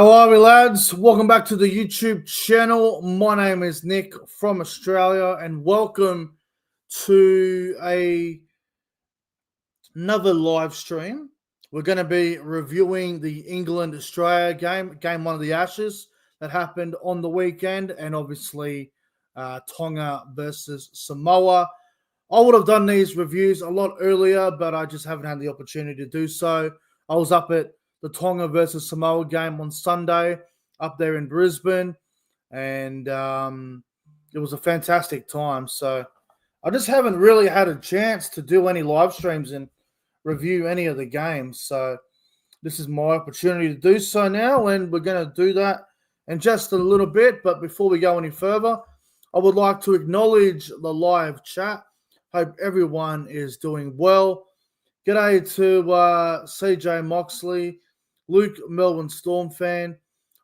How are we, lads? Welcome back to the YouTube channel. My name is Nick from Australia, and welcome to another live stream. We're going to be reviewing the England-Australia game one of the Ashes that happened on the weekend, and obviously Tonga versus Samoa. I would have done these reviews a lot earlier, but I just haven't had the opportunity to do so. I was up at the Tonga versus Samoa game on Sunday up there in Brisbane, and it was a fantastic time. So I just haven't really had a chance to do any live streams and review any of the games. So this is my opportunity to do so now, and we're going to do that in just a little bit. But before we go any further, I would like to acknowledge the live chat. Hope everyone is doing well. G'day to CJ Moxley, Luke Melbourne Storm fan,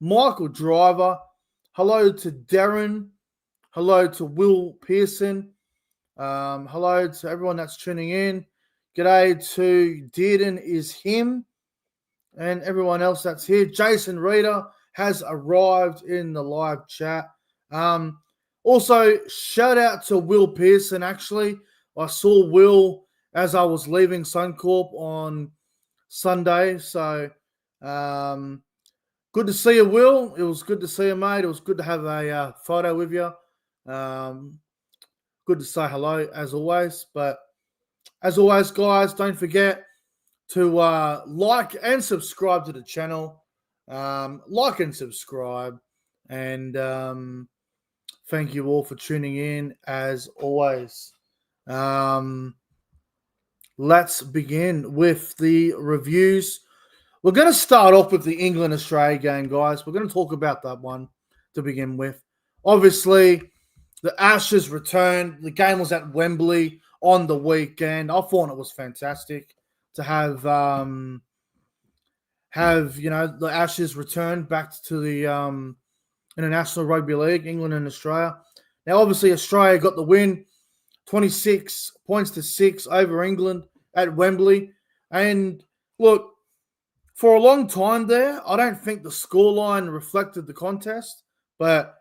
Michael Driver. Hello to Darren. Hello to Will Pearson. Hello to everyone that's tuning in. G'day to Dearden is him and everyone else that's here. Jason Reader has arrived in the live chat. Also, shout out to Will Pearson. Actually, I saw Will as I was leaving Suncorp on Sunday. So, good to see you, Will. It was good to see you, mate. It was good to have a photo with you. Good to say hello, as always. But as always, guys, don't forget to like and subscribe to the channel. Like and subscribe. And thank you all for tuning in, as always. Let's begin with the reviews. We're going to start off with the England-Australia game, guys. We're going to talk about that one to begin with. Obviously, the Ashes returned. The game was at Wembley on the weekend. I thought it was fantastic to have the Ashes return back to the International Rugby League, England and Australia. Now, obviously, Australia got the win, 26 points to 6 over England at Wembley. And look, for a long time there, I don't think the scoreline reflected the contest. But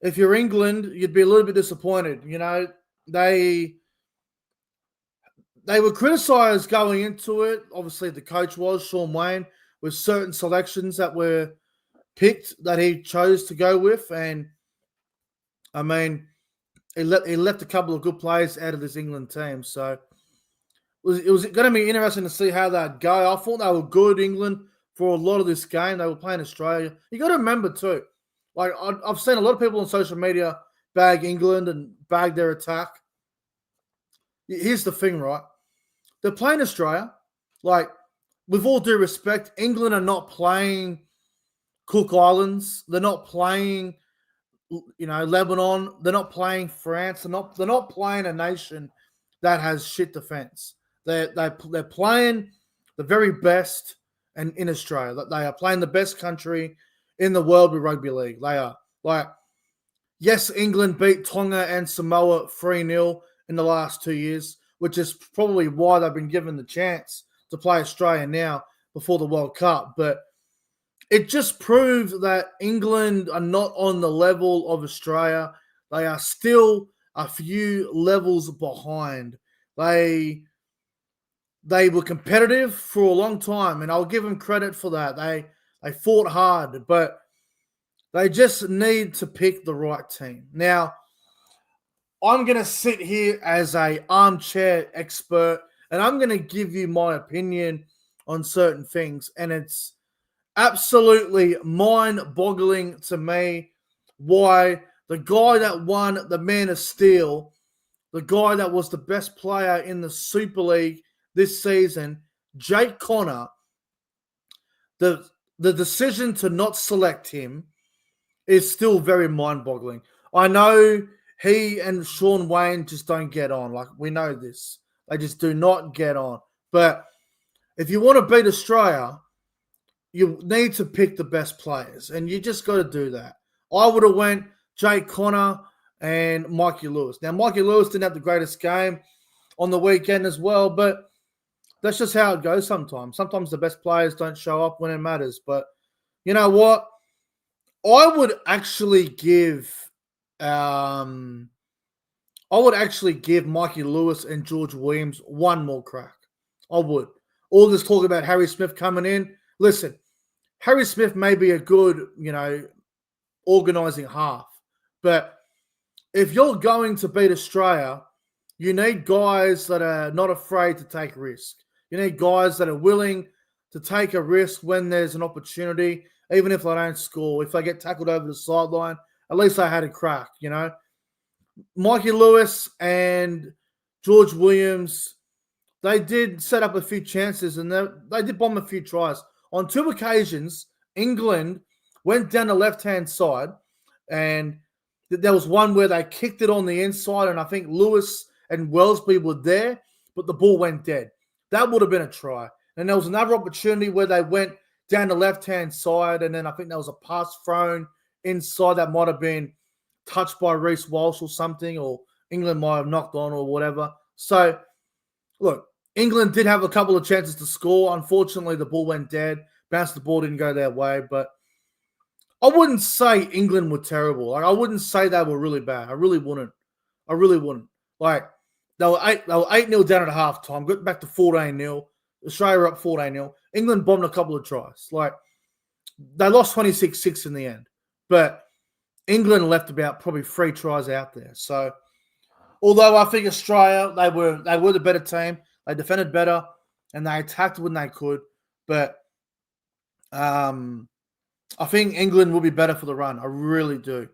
if you're England, you'd be a little bit disappointed. You know, they were criticised going into it. Obviously, the coach was Sean Wayne, with certain selections that were picked that he chose to go with. And, I mean, he left a couple of good players out of this England team. So it was going to be interesting to see how that go. I thought they were good, England, for a lot of this game. They were playing Australia. You got to remember too, like I've seen a lot of people on social media bag England and bag their attack. Here's the thing, right? They're playing Australia. Like, with all due respect, England are not playing Cook Islands. They're not playing, Lebanon. They're not playing France. They're not playing a nation that has shit defense. They're playing the very best in Australia. They are playing the best country in the world with rugby league. They are. Like, yes, England beat Tonga and Samoa 3-0 in the last 2 years, which is probably why they've been given the chance to play Australia now before the World Cup. But it just proves that England are not on the level of Australia. They are still a few levels behind. They were competitive for a long time, and I'll give them credit for that. They fought hard, but they just need to pick the right team. Now, I'm going to sit here as an armchair expert, and I'm going to give you my opinion on certain things, and it's absolutely mind-boggling to me why the guy that won the Man of Steel, the guy that was the best player in the Super League this season, Jake Connor, the decision to not select him is still very mind-boggling. I know he and Sean Wayne just don't get on. Like, we know this. They just do not get on. But if you want to beat Australia, you need to pick the best players, and you just got to do that. I would have went Jake Connor and Mikey Lewis. Now, Mikey Lewis didn't have the greatest game on the weekend as well, but that's just how it goes sometimes. Sometimes the best players don't show up when it matters. But You know what? I would actually give um Mikey Lewis and George Williams one more crack. I would. All this talk about Harry Smith coming in. Listen, Harry Smith may be a good, organising half, but if you're going to beat Australia, you need guys that are not afraid to take risk. You need guys that are willing to take a risk when there's an opportunity, even if they don't score. If they get tackled over the sideline, at least they had a crack, Mikey Lewis and George Williams, they did set up a few chances and they did bomb a few tries. On 2 occasions, England went down the left-hand side, and there was one where they kicked it on the inside, and I think Lewis and Wellesby were there, but the ball went dead. That would have been a try. And there was another opportunity where they went down the left-hand side, and then I think there was a pass thrown inside that might have been touched by Reece Walsh or something, or England might have knocked on or whatever. So, look, England did have a couple of chances to score. Unfortunately, the ball went dead. The ball didn't go their way, but I wouldn't say England were terrible. Like, I wouldn't say they were really bad. I really wouldn't. Like, they were 8-0 down at halftime, got back to 14-0. Australia were up 14-0. England bombed a couple of tries. Like, they lost 26-6 in the end. But England left about probably 3 tries out there. So, although I think Australia, they were the better team. They defended better and they attacked when they could. But I think England will be better for the run. I really do.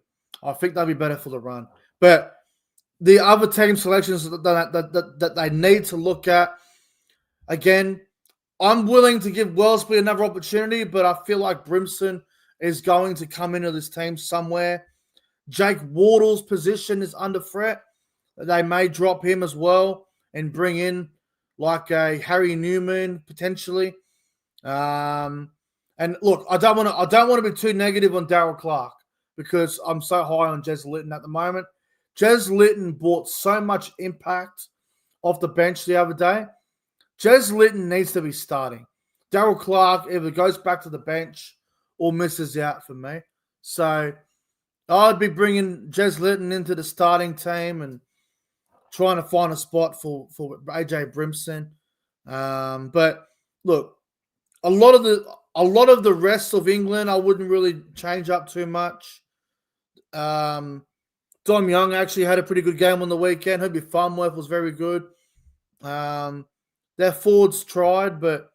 I think they'll be better for the run. But the other team selections that they need to look at, again, I'm willing to give Wellesby another opportunity, but I feel like Brimson is going to come into this team somewhere. Jake Wardle's position is under threat. They may drop him as well and bring in like a Harry Newman potentially. And look, I don't want to be too negative on Darryl Clark because I'm so high on Jez Litton at the moment. Jez Litton brought so much impact off the bench the other day. Jez Litton needs to be starting. Darryl Clark either goes back to the bench or misses out for me. So I'd be bringing Jez Litton into the starting team and trying to find a spot for AJ Brimson. But look, a lot of the rest of England, I wouldn't really change up too much. Dom Young actually had a pretty good game on the weekend. Herbie Farmworth was very good. Their forwards tried, but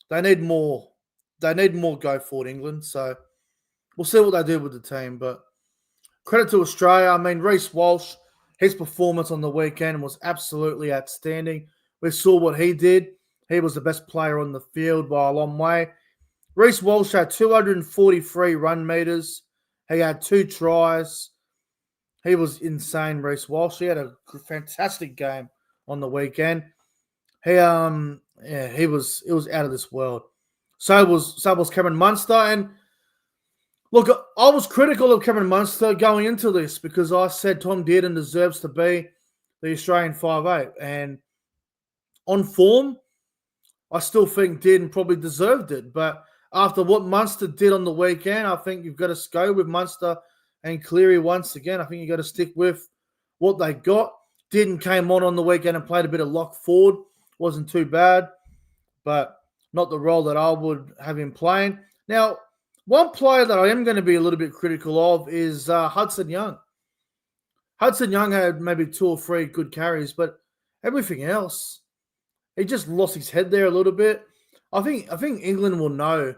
they need more. They need more go forward, England. So we'll see what they do with the team. But credit to Australia. I mean, Reece Walsh, his performance on the weekend was absolutely outstanding. We saw what he did. He was the best player on the field by a long way. Reece Walsh had 243 run meters. He had 2 tries. He was insane, Reece Walsh. He had a fantastic game on the weekend. It was out of this world. So was Cameron Munster. And look, I was critical of Cameron Munster going into this because I said Tom Dearden deserves to be the Australian 5'8". And on form, I still think Dearden probably deserved it. But after what Munster did on the weekend, I think you've got to go with Munster and Cleary once again. I think you've got to stick with what they got. Dearden came on the weekend and played a bit of lock forward. Wasn't too bad, but not the role that I would have him playing. Now, one player that I am going to be a little bit critical of is Hudson Young. Hudson Young had maybe 2 or 3 good carries, but everything else, he just lost his head there a little bit. I think England will know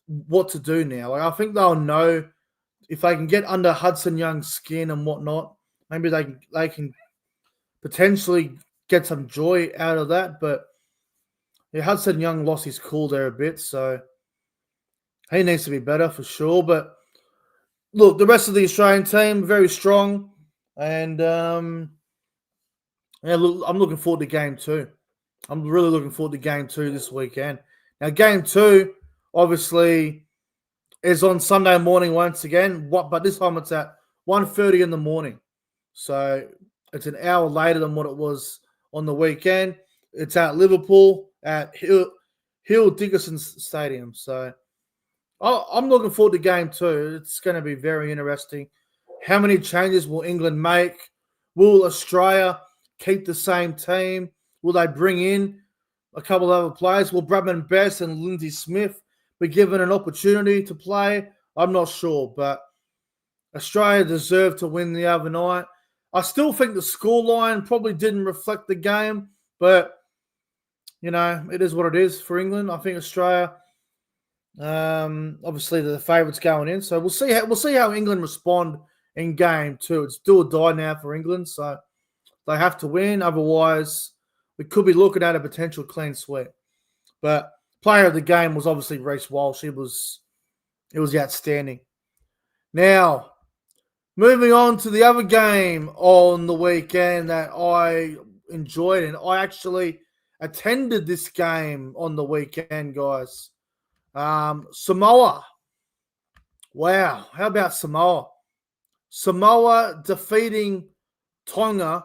what to do now. Like, I think they'll know if they can get under Hudson Young's skin and whatnot. Maybe they can potentially get some joy out of that. But yeah, Hudson Young lost his cool there a bit, so he needs to be better for sure. But look, the rest of the Australian team, very strong. And look, I'm looking forward to game 2. I'm really looking forward to game 2 this weekend. Now, game 2, obviously, is on Sunday morning once again. But this time it's at 1:30 in the morning. So it's an hour later than what it was on the weekend. It's at Liverpool at Hill Dickinson Stadium. So I'm looking forward to game 2. It's going to be very interesting. How many changes will England make? Will Australia keep the same team? Will they bring in a couple of other players? Will Bradman Best and Lindsay Smith be given an opportunity to play? I'm not sure, but Australia deserved to win the other night. I still think the scoreline probably didn't reflect the game, but, it is what it is for England. I think Australia, obviously the favourites going in, so we'll see how England respond in game 2. It's do or die now for England, so they have to win. Otherwise, we could be looking at a potential clean sweep. But player of the game was obviously Reece Walsh. It was outstanding. Now, moving on to the other game on the weekend that I enjoyed, and I actually attended this game on the weekend, guys. Samoa. Wow, how about Samoa? Samoa defeating Tonga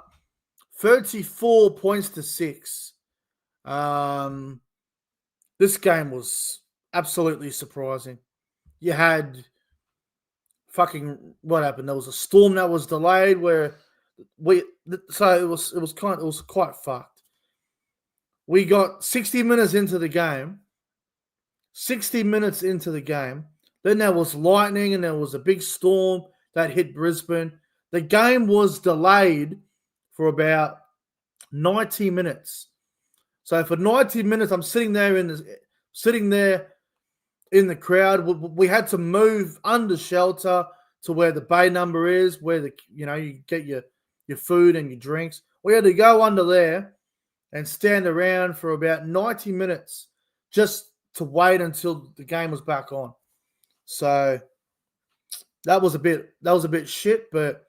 34 points to 6. This game was absolutely surprising. You had what happened? There was a storm that was delayed it was quite fucked. We got 60 minutes into the game. 60 minutes into the game. Then there was lightning and there was a big storm that hit Brisbane. The game was delayed for about 90 minutes. So for 90 minutes, I'm sitting there in the crowd. We had to move under shelter to where the bay number is, where you get your food and your drinks. We had to go under there and stand around for about 90 minutes just to wait until the game was back on. So that was a bit shit, but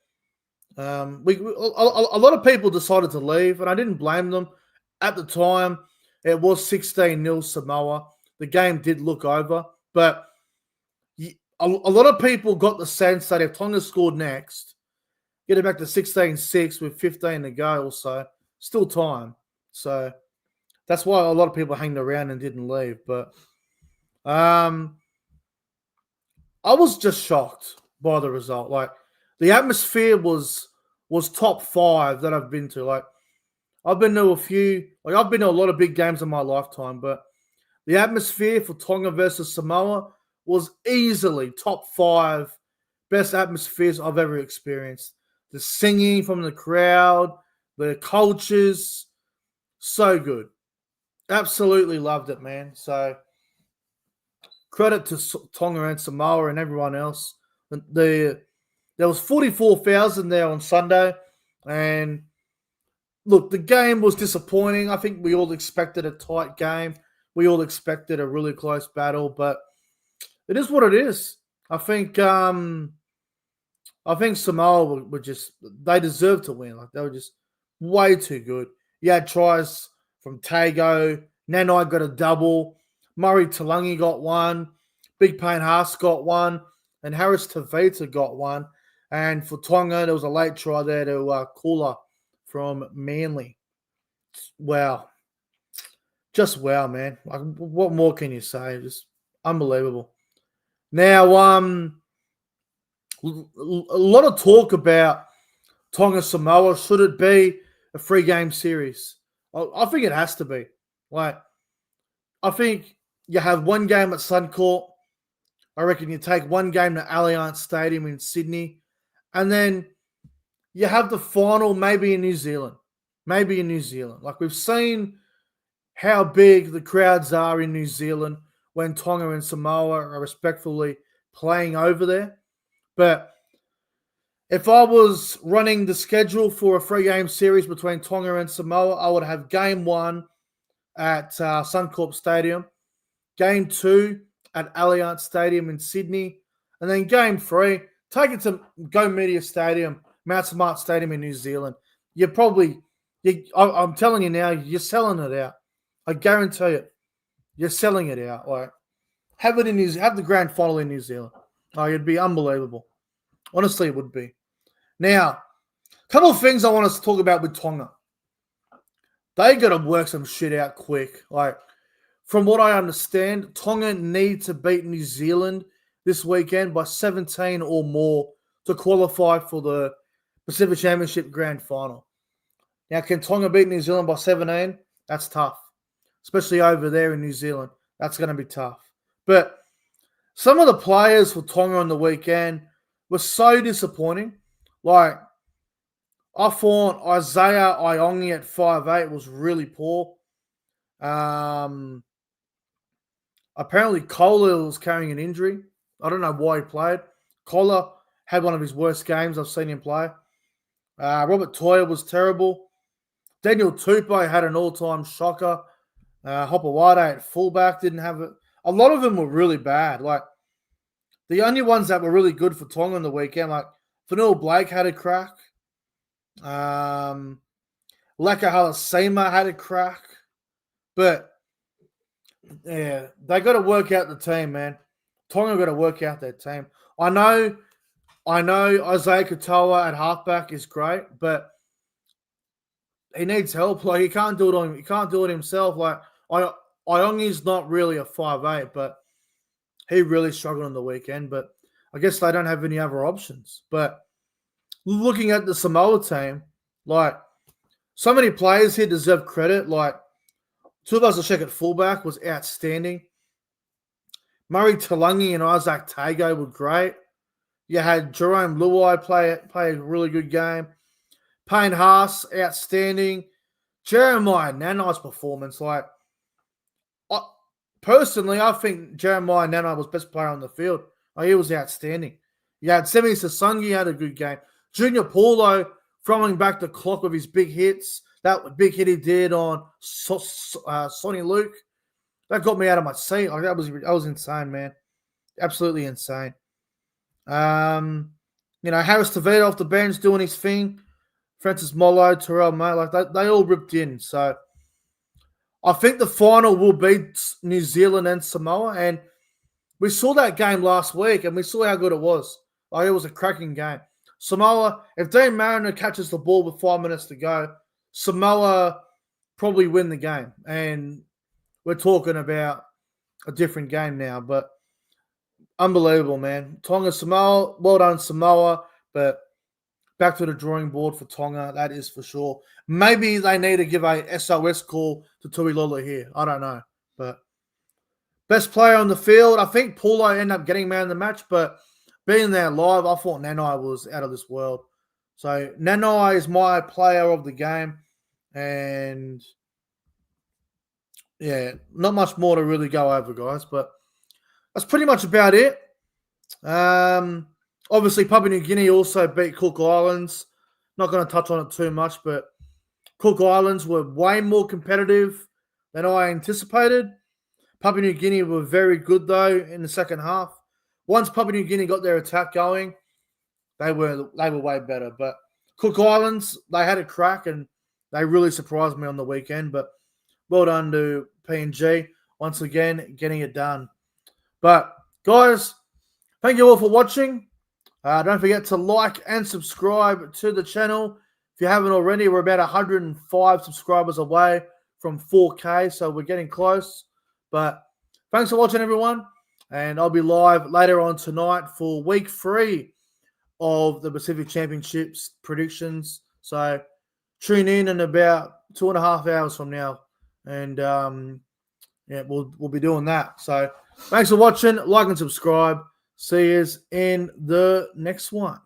a lot of people decided to leave, and I didn't blame them. At the time, it was 16-0 Samoa. The game did look over, but a lot of people got the sense that if Tonga scored next, get it back to 16-6 with 15 to go or so, still time. So that's why a lot of people hanged around and didn't leave. But I was just shocked by the result. Like, the atmosphere was top 5 that I've been to. Like, I've been to a lot of big games in my lifetime, but the atmosphere for Tonga versus Samoa was easily top 5 best atmospheres I've ever experienced. The singing from the crowd, the cultures, so good. Absolutely loved it, man. So credit to Tonga and Samoa and everyone else. There was 44,000 there on Sunday, and look, the game was disappointing. I think we all expected a tight game. We all expected a really close battle, but it is what it is. I think Samoa they deserved to win. Like, they were just way too good. You had tries from Tago, Nanai got a double, Murray Talangi got one, Big Payne Haas got one, and Harris Tavita got one. And for Tonga, there was a late try there to Kula from Manly. Wow. Just wow, man. Like, what more can you say? Just unbelievable. Now, a lot of talk about Tonga Samoa. Should it be a 3-game series? I think it has to be. Like, I think you have one game at Suncorp. I reckon you take one game to Allianz Stadium in Sydney, and then you have the final maybe in New Zealand. Like, we've seen how big the crowds are in New Zealand when Tonga and Samoa are respectfully playing over there. But if I was running the schedule for a 3-game series between Tonga and Samoa, I would have game 1 at Suncorp Stadium, game 2 at Allianz Stadium in Sydney, and then game 3, take it to Go Media Stadium, Mount Smart Stadium in New Zealand. I'm telling you now, you're selling it out. I guarantee it. You're selling it out. Like, have the grand final in New Zealand. Oh, it'd be unbelievable. Honestly, it would be. Now, a couple of things I want us to talk about with Tonga. They got to work some shit out quick. Like, from what I understand, Tonga need to beat New Zealand this weekend by 17 or more to qualify for the Pacific Championship Grand Final. Now, can Tonga beat New Zealand by 17? That's tough, especially over there in New Zealand. That's going to be tough. But some of the players for Tonga on the weekend were so disappointing. Like, I thought Isaiah Iongi at 5'8" was really poor. Apparently, Kohler was carrying an injury. I don't know why he played. Kohler had one of his worst games I've seen him play. Robert Toya was terrible. Daniel Tupou had an all-time shocker. Hopewade at fullback didn't have it. A lot of them were really bad. Like, the only ones that were really good for Tonga on the weekend, like Fanua Blake had a crack. Leka Halasima had a crack. But, yeah, they got to work out the team, man. Tonga got to work out their team. I know Isaiah Katoa at halfback is great, but he needs help. Like, he can't do it himself. Like, Iongi's not really a 5'8", but he really struggled on the weekend. But I guess they don't have any other options. But looking at the Samoa team, like, so many players here deserve credit. Like, Tuivasa-Sheck at fullback was outstanding. Murray Talangi and Isaac Tago were great. You had Jerome Luai play a really good game. Payne Haas, outstanding. Jeremiah Nanai's performance, like, personally, I think Jeremiah Nanai was best player on the field. He was outstanding. You had Semi Sasungi had a good game. Junior Paulo throwing back the clock with his big hits. That big hit he did on Sonny Luke, that got me out of my seat. Like, that was insane, man. Absolutely insane. Harris Tavita off the bench doing his thing. Francis Mollo, Terrell May, like they all ripped in. So I think the final will be New Zealand and Samoa. And we saw that game last week and we saw how good it was. Like, it was a cracking game. Samoa, if Dean Mariner catches the ball with 5 minutes to go, Samoa probably win the game. And we're talking about a different game now. But unbelievable, man. Tonga, Samoa, well done, Samoa. But back to the drawing board for Tonga, that is for sure. Maybe they need to give a SOS call to Tuilola here. I don't know. But best player on the field, I think Paulo ended up getting man of the match, but being there live, I thought Nanai was out of this world. So Nanai is my player of the game. And yeah, not much more to really go over, guys. But that's pretty much about it. Obviously, Papua New Guinea also beat Cook Islands. Not going to touch on it too much, but Cook Islands were way more competitive than I anticipated. Papua New Guinea were very good, though, in the second half. Once Papua New Guinea got their attack going, they were way better. But Cook Islands, they had a crack, and they really surprised me on the weekend. But well done to PNG, once again, getting it done. But, guys, thank you all for watching. Don't forget to like and subscribe to the channel. If you haven't already, we're about 105 subscribers away from 4K, so we're getting close. But thanks for watching, everyone. And I'll be live later on tonight for week 3 of the Pacific Championships predictions. So tune in about 2.5 hours from now. And, we'll be doing that. So thanks for watching. Like and subscribe. See you in the next one.